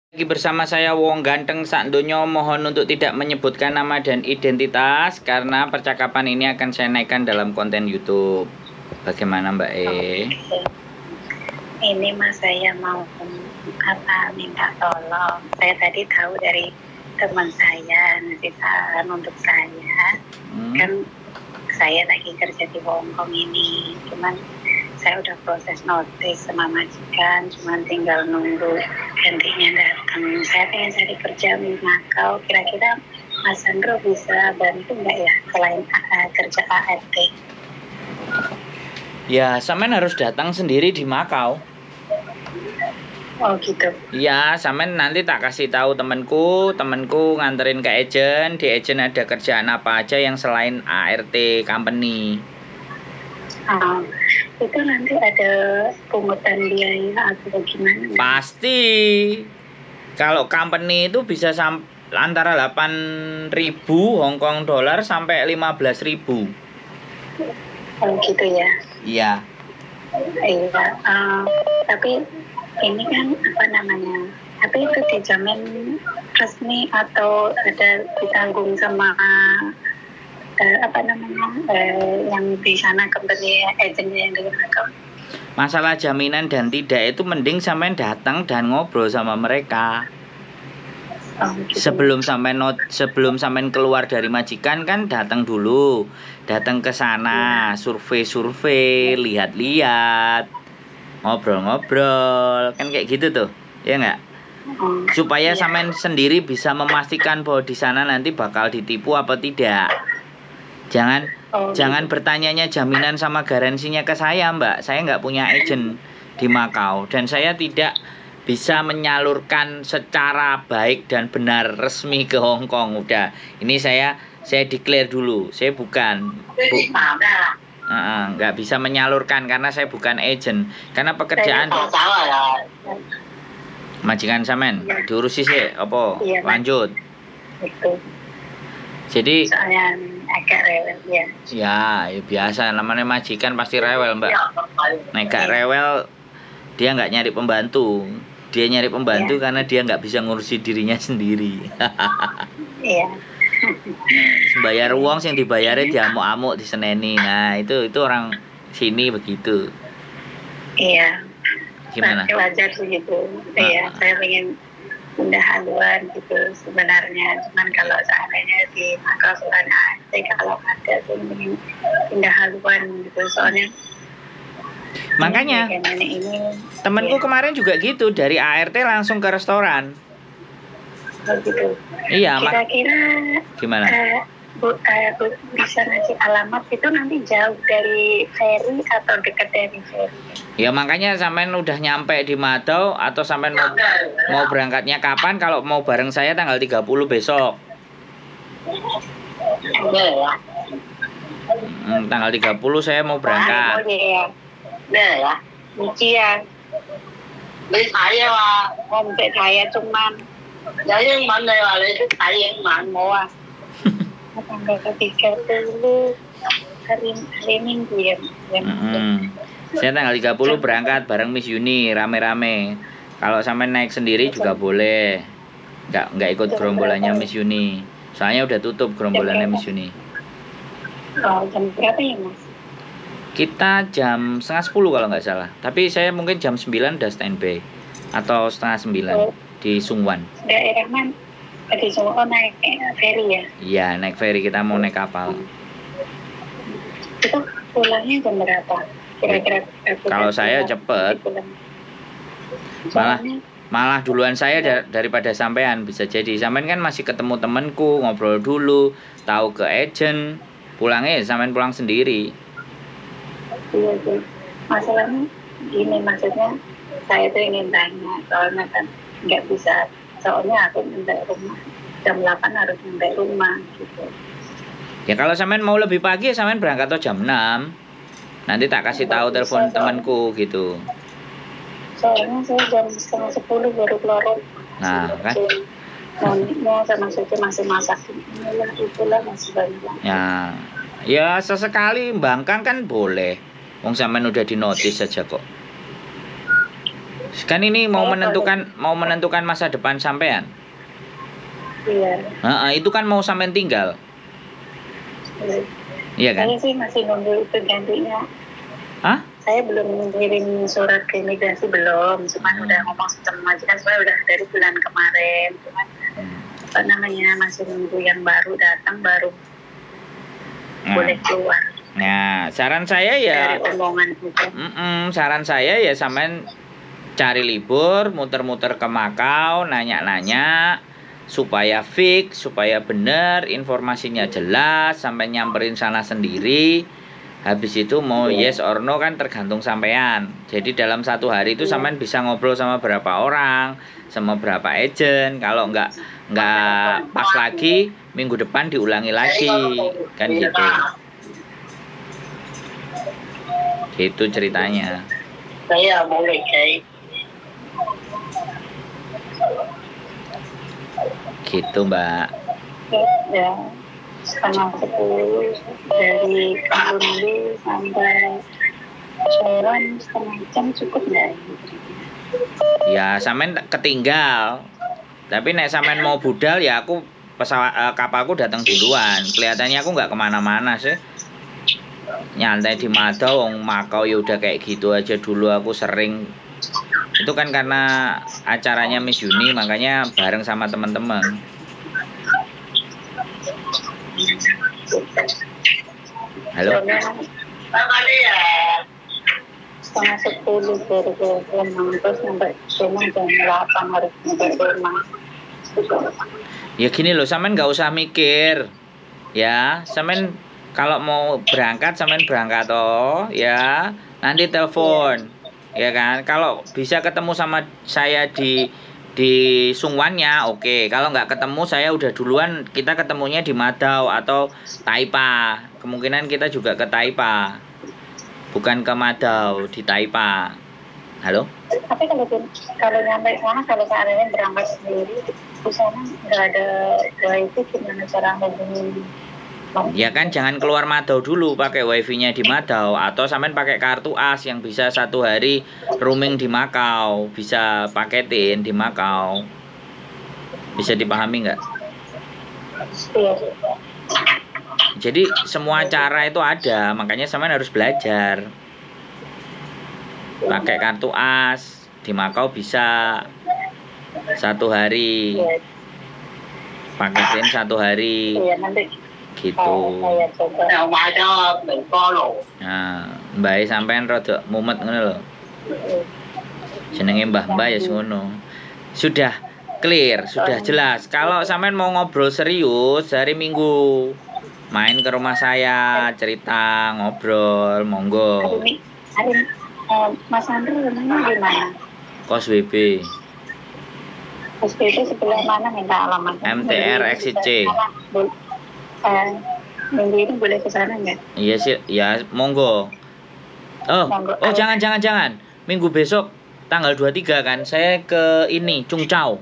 Lagi bersama saya Wong Ganteng Sakdonya, mohon untuk tidak menyebutkan nama dan identitas karena percakapan ini akan saya naikkan dalam konten YouTube. Bagaimana Mbak E? Ini Mas, saya mau minta tolong. Saya tadi tahu dari teman saya ngasih saran untuk saya. Kan saya lagi kerja di Hongkong ini, cuman saya udah proses notis sama majikan, cuman tinggal nunggu gantinya datang. Saya pengen cari kerja di Macau. Kira-kira Mas Sandro bisa bantu nggak ya selain kerja ART? Ya, sampean harus datang sendiri di Macau. Oh gitu. Ya, sampean nanti tak kasih tahu temanku nganterin ke agent. Di agent ada kerjaan apa aja yang selain ART company. Itu nanti ada pungutan biaya atau gimana? Pasti. Kalau company itu bisa antara 8.000 Hong Kong dolar sampai 15.000. Oh gitu ya. Iya. Iya. Tapi ini kan apa namanya? Tapi itu dijamin resmi atau ada ditanggung sama yang di sana company agennya yang di Macau? Masalah jaminan dan tidak itu mending sampean datang dan ngobrol sama mereka. Oh, gitu. Sebelum sampean keluar dari majikan kan datang dulu. Datang ke sana, survei, lihat-lihat, ngobrol-ngobrol, kan kayak gitu tuh. Ya enggak? Supaya sampean sendiri bisa memastikan bahwa di sana nanti bakal ditipu apa tidak. Jangan bertanyanya jaminan sama garansinya ke saya, Mbak. Saya nggak punya agent di Macau dan saya tidak bisa menyalurkan secara baik dan benar resmi ke Hong Kong. Udah, ini saya declare dulu, saya nggak bisa menyalurkan karena saya bukan agent. Karena pekerjaan majikan sampean diurusi sih, apa? Lanjut. Jadi soalnya agak rewel ya. Ya biasa, namanya majikan pasti rewel, Mbak. Gak rewel, dia nggak nyari pembantu. Dia nyari pembantu karena dia nggak bisa ngurusi dirinya sendiri. Iya. Bayar uang yang dibayarin diamuk-amuk diseneni. Nah itu orang sini begitu. Iya. Gimana? Wajar sih gitu. Iya, saya pengen pindah haluan gitu sebenarnya, cuman kalau seandainya di Macau sebenarnya kalau ada sih ingin pindah haluan gitu, soalnya makanya ini temanku kemarin juga gitu, dari ART langsung ke restoran. Oh gitu. Iya. Kira-kira gimana? Bu, bisa ngasih alamat itu nanti jauh dari ferry atau dekat dari ferry? Ya makanya sampean udah nyampe di Macau atau sampean mau berangkatnya kapan? Kalau mau bareng saya tanggal 30 besok. Tanggal 30 saya mau berangkat. Ya. Ujian. Saya ngombe saya cuman. Jadi mana ada saya mau tanggal 30 hari Minggu ya. Saya tanggal 30 berangkat bareng Miss Yuni rame-rame. Kalau sampai naik sendiri juga boleh. Enggak ikut gerombolannya Miss Yuni. Soalnya udah tutup gerombolannya Miss Yuni. Oh, jam berapa ya, Mas? Kita jam 9:30 kalau nggak salah. Tapi saya mungkin jam 9 udah standby. Atau 8:30 di Sungwan. Daerah mana? Di Sungwan naik ferry ya? Iya, naik ferry, kita mau naik kapal. Itu pulangnya jam berapa? Kira-kira kalau saya cepet. Malah duluan saya daripada sampean, bisa jadi. Sampean kan masih ketemu temanku, ngobrol dulu, tahu ke agent, pulangnya sampean pulang sendiri. Iya sih. Masalahnya gini, maksudnya saya tuh ingin tanya, soalnya kan nggak bisa, soalnya aku nyampe rumah jam 8 harus nyampe rumah gitu. Ya kalau sampean mau lebih pagi, sampean berangkat tuh jam 6. Nanti tak kasih tahu telepon temanku gitu. Soalnya saya jam 9:30 baru keluar. Nah, kan? Mau sama Suci masih masak. Itulah masih banyak. Ya sesekali mbangkang kan boleh. Wong sampean udah di notis saja kok. Kan ini mau menentukan masa depan sampean. Iya. Itu kan mau sampean tinggal. Iya kan? Saya sih masih nunggu itu gantinya. Hah? Saya belum ngirim surat ke imigrasi, belum. Cuman udah ngomong sistem majikan, sebenarnya udah dari bulan kemarin. Cuman apa namanya, masih nunggu yang baru datang, baru boleh keluar. Nah, saran saya ya. Dari omongan itu. Saran saya ya sampean cari libur, muter-muter ke Makau, nanya-nanya supaya fix, supaya benar, informasinya jelas, sampai nyamperin sana sendiri. Habis itu mau yes or no kan tergantung sampean. Jadi dalam satu hari itu sampean bisa ngobrol sama berapa orang, sama berapa agent. Kalau nggak pas lagi, minggu depan diulangi lagi, kan gitu. Gitu ceritanya. Saya boleh kayak gitu, Mbak. Ya, setengah 10 dari dulu sampai jalan setengah jam cukup nggak? Ya, sampean ketinggal. Tapi nek sampean mau budal ya aku kapalku datang duluan. Kelihatannya aku nggak kemana-mana sih. Nyantai di Makau ya udah kayak gitu aja dulu aku sering. Itu kan karena acaranya Miss Yuni, makanya bareng sama teman-teman. Halo. Setengah 10 dari rumah, terus sampai rumah jam 8 harus sampai rumah. Ya gini loh, sampean nggak usah mikir. Ya, sampean kalau mau berangkat sampean berangkat ya. Nanti telepon. Ya kan, kalau bisa ketemu sama saya di Sungwannya, oke. Kalau nggak ketemu, saya udah duluan, kita ketemunya di Madao atau Taipa. Kemungkinan kita juga ke Taipa, bukan ke Madao, di Taipa. Halo? Tapi kalau nyampe sana, kalau seandainya berangkat sendiri, di sana nggak ada wifi, gimana cara hubungin? Ya kan jangan keluar Madao dulu, pakai wifi-nya di Madao atau sampean pakai kartu as yang bisa satu hari roaming di Makau, bisa paketin di Makau. Bisa dipahami nggak? Iya. Jadi semua cara itu ada, makanya sampean harus belajar. Pakai kartu as di Makau bisa satu hari, paketin satu hari. Iya, nanti gitu. Nah, Mbak sampean rada mumet ngono lho. Jenenge Mbah-mbah ya ngono. Sudah clear, sudah jelas. Kalau sampean mau ngobrol serius hari Minggu, main ke rumah saya, cerita, ngobrol, monggo. Hari Mas Andri rumahnya di mana? Kos WB. Kos WB sebelah mana, minta alamat? MTR Exit C. Minggu ini boleh ke sana nggak? Iya sih, ya monggo. Oh jangan. Minggu besok tanggal 23 kan, saya ke ini Cungcau.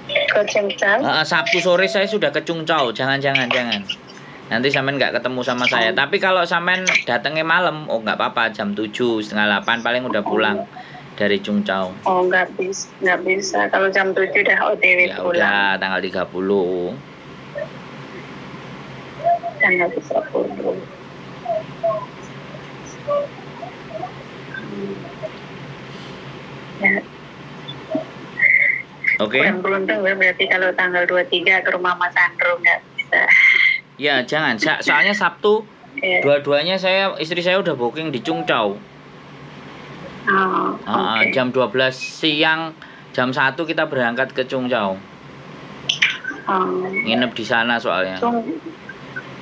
Ke Cungcau? Sabtu sore saya sudah ke Cungcau. Jangan. Nanti sampean nggak ketemu sama saya. Tapi kalau sampean datangnya malam, nggak apa-apa, jam 7, setengah 8 paling udah pulang dari Cungcau. Oh nggak bisa. Kalau jam 7 udah OTW ya pulang. Udah tanggal 30. Tanggal 30. Ya. Oke. Kurang beruntung ya, berarti kalau tanggal 23 ke rumah Mas Andro nggak bisa. Ya jangan, soalnya Sabtu dua-duanya istri saya udah booking di Cungcau. Okay. Jam 12 siang, jam 1 kita berangkat ke Cungcau. Nginep di sana soalnya.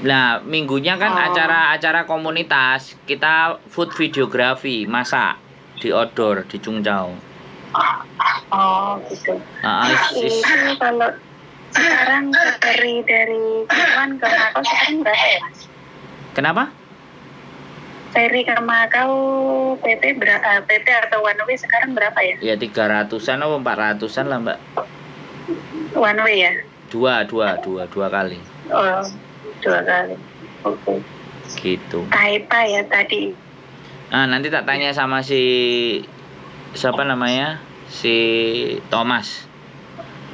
Nah, minggunya kan acara komunitas, kita food videography, masak di outdoor di Cungcau. Gitu. Kalau sekarang dari Kuman ke Makau sekarang berapa ya, Mas? Kenapa? Ferry ke Makau PP atau one way sekarang berapa ya? Ya 300-an atau 400-an lah, Mbak. One way ya? Dua kali. Oh, 2 kali. Oke. Gitu. Taipa ya tadi. Nanti tak tanya sama si siapa namanya, si Thomas.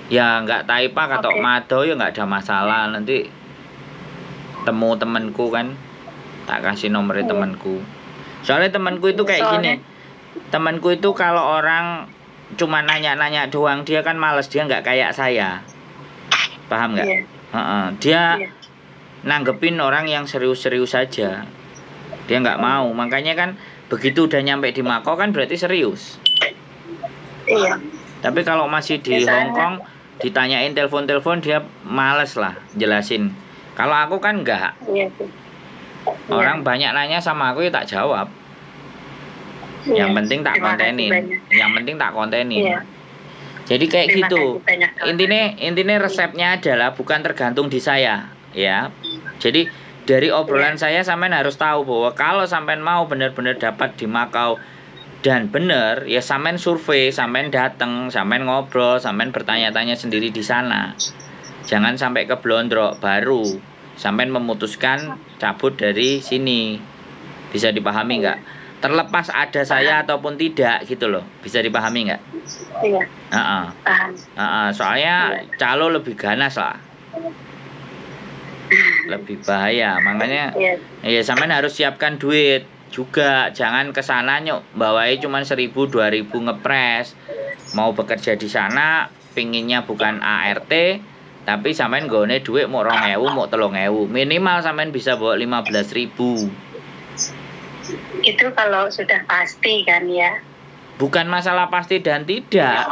Ya nggak Taipa atau Mado ya nggak ada masalah, nanti temu temanku kan, tak kasih nomornya temanku. Soalnya temanku itu kayak gini, temanku itu kalau orang cuma nanya-nanya doang dia kan males, dia nggak kayak saya, paham nggak? Dia nanggepin orang yang serius-serius saja, dia nggak mau. Makanya kan begitu udah nyampe di Makau kan berarti serius. Iya. Tapi kalau masih di Hong Kong ditanyain telepon-telepon dia males lah jelasin. Kalau aku kan enggak. Iya. Orang banyak nanya sama aku ya tak jawab. Iya. Yang penting tak kontenin. Yang penting tak kontenin. Iya. Jadi kayak gitu. Intinya resepnya adalah bukan tergantung di saya, ya. Jadi dari obrolan saya sampean harus tahu bahwa kalau sampean mau benar-benar dapat di Makau dan bener ya, sampean survei, sampean dateng, sampean ngobrol, sampean bertanya-tanya sendiri di sana. Jangan sampai keblondrok baru sampean memutuskan cabut dari sini. Bisa dipahami nggak? Terlepas ada saya ataupun tidak gitu loh. Bisa dipahami nggak? Iya. Paham. Soalnya calo lebih ganas lah. Lebih bahaya. Makanya ya sampean harus siapkan duit juga, jangan kesana nyok bawai cuman 1.000 2.000 ngepres. Mau bekerja di sana pinginnya bukan ART, tapi sampean gone duit mau 2.000 mau 3.000 minimal sampean bisa bawa 15.000. Itu kalau sudah pasti kan ya. Bukan masalah pasti dan tidak.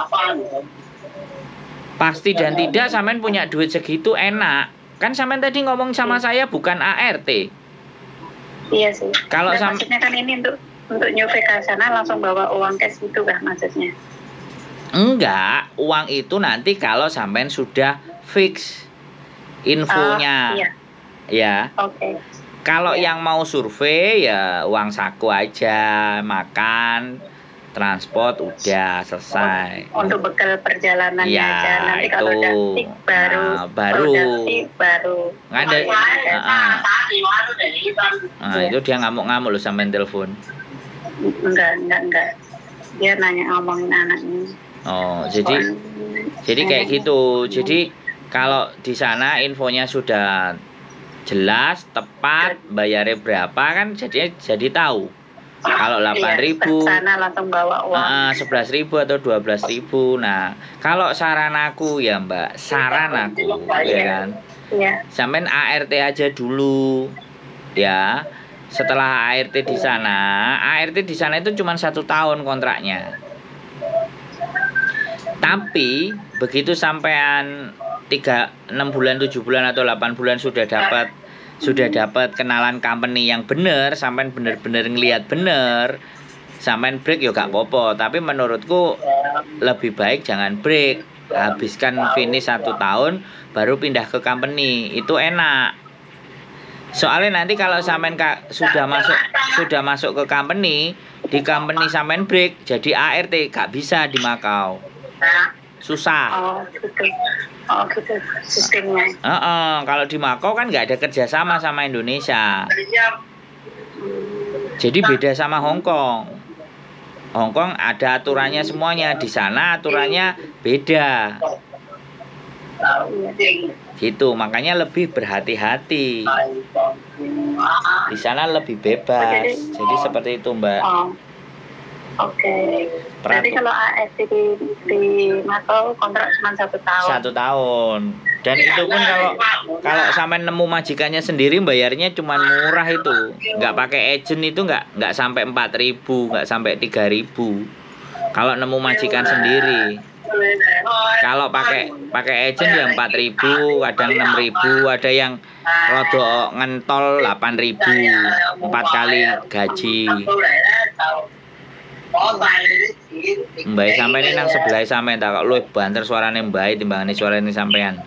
Pasti dan tidak sampean punya duit segitu enak. Kan sampean tadi ngomong sama saya bukan ART. Iya sih. Kalau maksudnya kan ini untuk nyupe ke sana langsung bawa uang cash itu kan maksudnya? Enggak, uang itu nanti kalau sampean sudah fix infonya. Iya. Ya. Oke. Kalau yang mau survei ya uang saku aja, makan, transport udah selesai. Untuk bekal perjalanannya ya, aja. Nanti itu. kalau udah fix baru. Ada. Itu dia ngamuk-ngamuk loh sampean telepon. Enggak. Dia ngomongin anaknya. Oh, jadi kayak gitu. Jadi kalau di sana infonya sudah jelas, tepat, bayarnya berapa kan jadi tahu. Kalau 8.000 sana langsung bawa uang 11.000 atau 12.000. Nah, kalau saran aku ya Mbak, ya kan. Iya. Sampean ART aja dulu. Ya. Setelah ART di sana itu cuma 1 tahun kontraknya. Tapi begitu sampean 6 bulan, 7 bulan atau 8 bulan sudah dapat kenalan company yang bener, sampean bener-bener ngelihat bener, sampean break ya gak apa-apa. Tapi menurutku lebih baik jangan break, habiskan finish 1 tahun baru pindah ke company, itu enak. Soalnya nanti kalau sampean sudah masuk ke company, di company sampean break jadi ART gak bisa di Makau. Susah. Oh gitu sistemnya. Kalau di Makau kan nggak ada kerjasama sama Indonesia. Jadi beda sama Hong Kong. Hong Kong ada aturannya semuanya, di sana aturannya beda. Gitu, makanya lebih berhati-hati. Di sana lebih bebas. Jadi seperti itu, Mbak. Oke. Berarti kalau ART di Makau kontrak cuma 1 tahun. 1 tahun. Dan itu pun kalau sampai nemu majikannya sendiri bayarnya cuma murah itu. Nggak pakai agent itu nggak sampai 4.000, nggak sampai 3.000. Kalau nemu majikan sendiri. Kalau pakai agent ya 4.000, kadang 6.000, ada yang rodok ngentol 8.000, 4 kali gaji. Mbak sampai ini nang sebelah sampean tak kok lu banter suarane Mbak timbangane suarane sampean.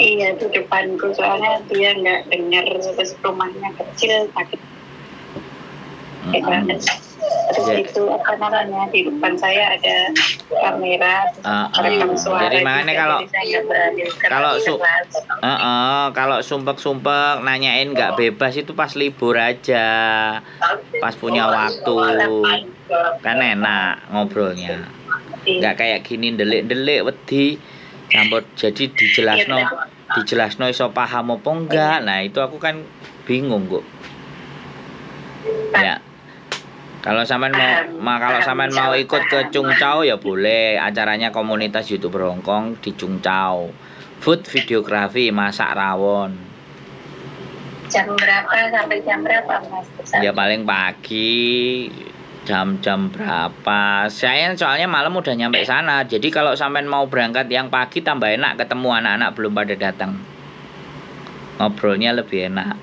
Iya itu depanku soalnya dia nggak dengar, terus rumahnya kecil sakit. Terus itu apa namanya di depan saya ada kamera rekam suara. Jadi makanya kalau sumpek nanyain nggak bebas itu pas libur aja, pas punya waktu. Kan enak ngobrolnya. Iya. Nggak kayak gini delik-delik wedi campur jadi dijelasno iso paham apa enggak. Nah, itu aku kan bingung, kok. Ya. Kalau sampean mau ikut ke Cungcau ya boleh. Acaranya komunitas YouTuber Hongkong di Cungcau. Food videografi, masak rawon. Jam berapa sampai jam berapa, Mas? Ya paling pagi jam-jam berapa. Saya soalnya malam udah nyampe sana. Jadi kalau sampean mau berangkat yang pagi tambah enak, ketemu anak-anak belum pada datang. Ngobrolnya lebih enak.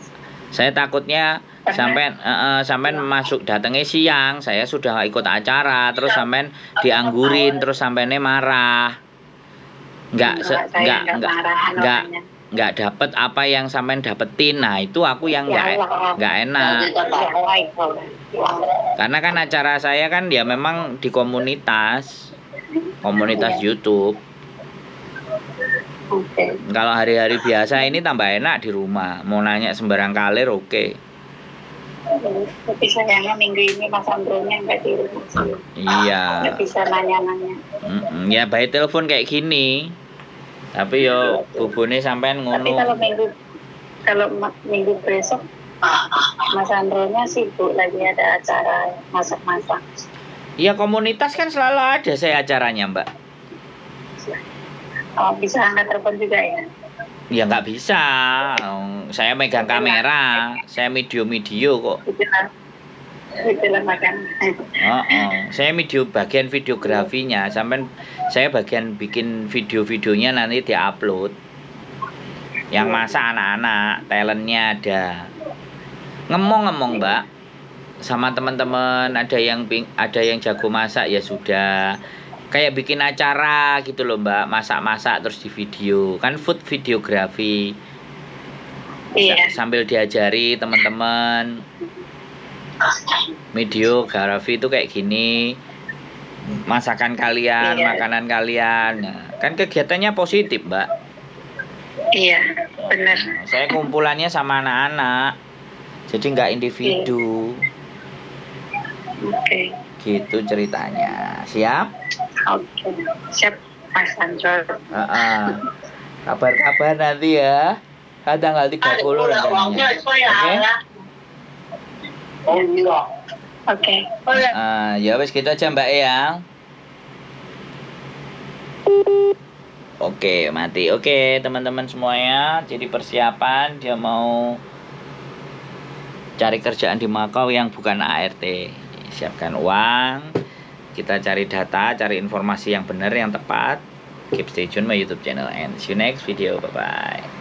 Saya takutnya sampean masuk datangnya siang, saya sudah ikut acara, terus sampean dianggurin, terus sampeannya marah. Nggak dapet apa yang sampean dapetin. Nah, itu aku yang nggak enak. Karena kan acara saya kan ya memang di komunitas YouTube. Kalau hari-hari biasa ini tambah enak di rumah. Mau nanya sembarang kalir oke. Tapi sayangnya minggu ini Mas Andronya nggak di rumah sih. Iya. Nggak bisa nanya-nanya. Ya by telepon kayak gini. Tapi yo bubune sampean ngono. Tapi kalau minggu besok Mas Andronya sibuk lagi ada acara masak-masak. Iya, komunitas kan selalu ada saya acaranya, Mbak. Oh, bisa angkat telepon juga ya? Ya nggak bisa. Saya megang kamera, saya video kok. Itulah makan. Saya bagian videografinya, sampai saya bagian bikin video-videonya nanti diupload. Yang masak anak-anak, talentnya ada. Ngomong Mbak, sama teman-teman ada yang jago masak ya sudah. Kayak bikin acara gitu loh Mbak, masak-masak terus di video, kan food videografi. Iya. Sambil diajari teman-teman. Videografi itu kayak gini, masakan kalian, makanan kalian. Nah, kan kegiatannya positif Mbak. Iya, benar. Saya kumpulannya sama anak-anak, jadi nggak individu. Oke. Gitu ceritanya. Siap? Oke. Siap, Mas Anjol. Kabar-kabar nanti ya. Tanggal 30 rencananya. Oke. Ya wes gitu aja Mbak ya. Oke, mati. Oke, teman-teman semuanya. Jadi persiapan dia mau cari kerjaan di Makau yang bukan ART. Siapkan uang. Kita cari data, cari informasi yang benar, yang tepat. Keep stay tune my YouTube channel and see you next video. Bye bye.